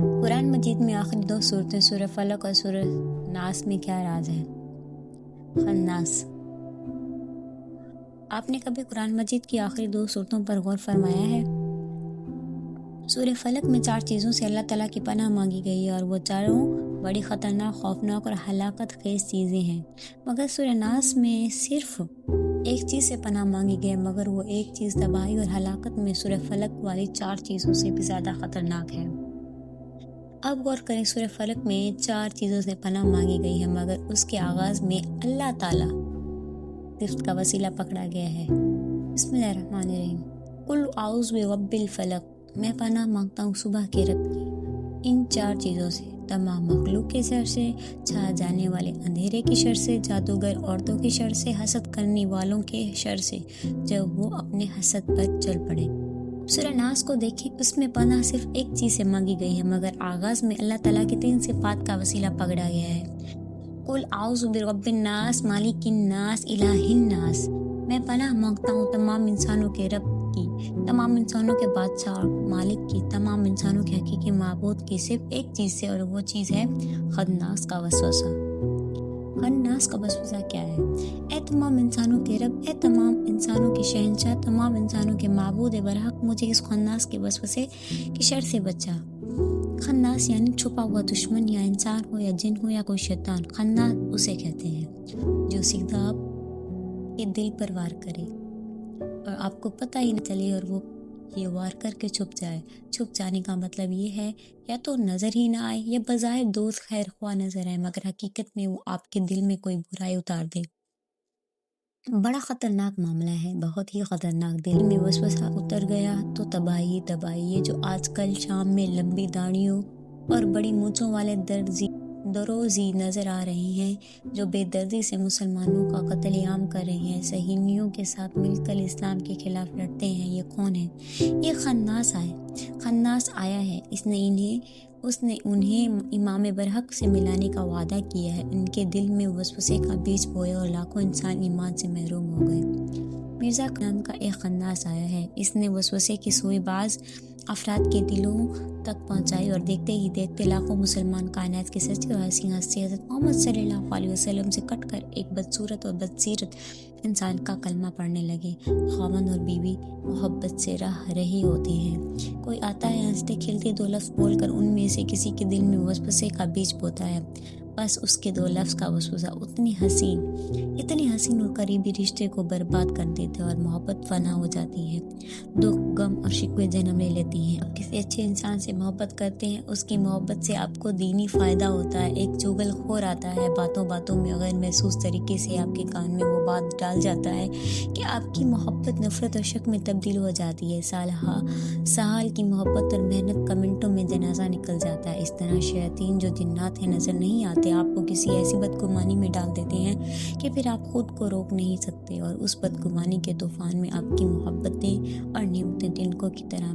قرآن مجید میں آخری دو صورتیں سورہ فلق اور سورہ ناس میں کیا راز ہے؟ خناس۔ آپ نے کبھی قرآن مجید کی آخری دو صورتوں پر غور فرمایا ہے؟ سورہ فلق میں 4 چیزوں سے اللہ تعالیٰ کی پناہ مانگی گئی ہے اور وہ چاروں بڑی خطرناک، خوفناک اور ہلاکت خیز چیزیں ہیں، مگر سورہ ناس میں صرف ایک چیز سے پناہ مانگی گئی، مگر وہ ایک چیز تباہی اور ہلاکت میں سورہ فلق والی 4 چیزوں سے بھی زیادہ خطرناک ہے۔ اب غور کریں، سورہ فلق میں 4 چیزوں سے پناہ مانگی گئی ہے، مگر اس کے آغاز میں اللہ تعالیٰ صفت کا وسیلہ پکڑا گیا ہے۔ بسم اللہ الرحمن الرحیم۔ قل اعوذ برب الفلق، میں پناہ مانگتا ہوں صبح کے رب کی ان 4 چیزوں سے: تمام مخلوق کے شر سے، چھا جانے والے اندھیرے کی شر سے، جادوگر عورتوں کی شر سے، حسد کرنے والوں کے شر سے جب وہ اپنے حسد پر چل پڑے۔ سورہ ناس کو دیکھیں، اس میں پناہ صرف ایک چیز سے مانگی گئی ہے، مگر آغاز میں اللہ تعالیٰ کی 3 صفات کا وسیلہ پکڑا گیا ہے۔ قل اعوذ برب الناس، مالک الناس، الہ الناس، میں پناہ مانگتا ہوں تمام انسانوں کے رب کی، تمام انسانوں کے بادشاہ اور مالک کی، تمام انسانوں کے حقیقی معبود کی، صرف ایک چیز سے، اور وہ چیز ہے خناس کا وسوسہ۔ خناس کا وسوسہ کیا ہے؟ اے تمام انسانوں کے رب، اے تمام انسانوں کے شہنشاہ، تمام انسانوں کے معبود برحق، مجھے اس خناس کے وسوسے کی شر سے بچا۔ خناس یعنی چھپا ہوا دشمن، یا انسان ہو یا جن ہو یا کوئی شیطان، خناس اسے کہتے ہیں جو سیدھا آپ کے دل پر وار کرے اور آپ کو پتہ ہی نہ چلے، اور وہ یہ وار کر کے چھپ جائے۔ چھپ جانے کا مطلب یہ ہے یا تو نظر ہی نہ آئے، یا بظاہر دوست خیر خواہ نظر آئے، مگر حقیقت میں وہ آپ کے دل میں کوئی برائی اتار دے۔ بڑا خطرناک معاملہ ہے، بہت ہی خطرناک۔ دل میں وسوسہ اتر گیا تو تباہی تباہی۔ یہ جو آج کل شام میں لمبی داڑھیوں اور بڑی مونچھوں والے دروزی نظر آ رہے ہیں، جو بے دردی سے مسلمانوں کا قتل عام کر رہے ہیں، صہیونیوں کے ساتھ مل کر اسلام کے خلاف لڑتے ہیں، یہ کون ہے؟ یہ خناس آیا ہے۔ اس نے انہیں امام برحق سے ملانے کا وعدہ کیا ہے، ان کے دل میں وسوسے کا بیج بویا اور لاکھوں انسان ایمان سے محروم ہو گئے۔ مرزا نام کا ایک خناس آیا ہے، اس نے وسوسے کی سوئی بعض افراد کے دلوں تک پہنچائی، اور دیکھتے ہی دیکھتے لاکھوں مسلمان کائنات کے سچے اور حسین ہستی حضرت محمد صلی اللہ علیہ وسلم سے کٹ کر ایک بدصورت اور بدسیرت انسان کا کلمہ پڑھنے لگے۔ خاوند اور بیوی محبت سے رہی ہوتی ہیں، کوئی آتا ہے ہنستے کھیلتے 2 لفظ بول کر ان میں سے کسی کے دل میں وسوسے کا بیج بوتا ہے، بس اس کے 2 لفظ کا وسوسہ اتنی حسین اور قریبی رشتے کو برباد کر دیتے اور محبت فنا ہو جاتی ہے، دکھ، غم اور شکوے جنم لے لیتی ہیں۔ آپ کسی اچھے انسان سے محبت کرتے ہیں، اس کی محبت سے آپ کو دینی فائدہ ہوتا ہے، ایک چغل خور آتا ہے، باتوں میں غیر محسوس طریقے سے آپ کے کان میں وہ بات ڈال جاتا ہے کہ آپ کی محبت نفرت اور شک میں تبدیل ہو جاتی ہے، سال کی محبت اور محنت کا منٹوں میں جنازہ نکل جاتا ہے۔ اس طرح شیاطین جو جنات ہیں نظر نہیں آتے، آپ کو کسی ایسی بدگمانی میں ڈال دیتے ہیں کہ پھر آپ خود کو روک نہیں سکتے، اور اس بدگمانی کے طوفان میں آپ کی محبتیں اور نعمتیں تنکوں کی طرح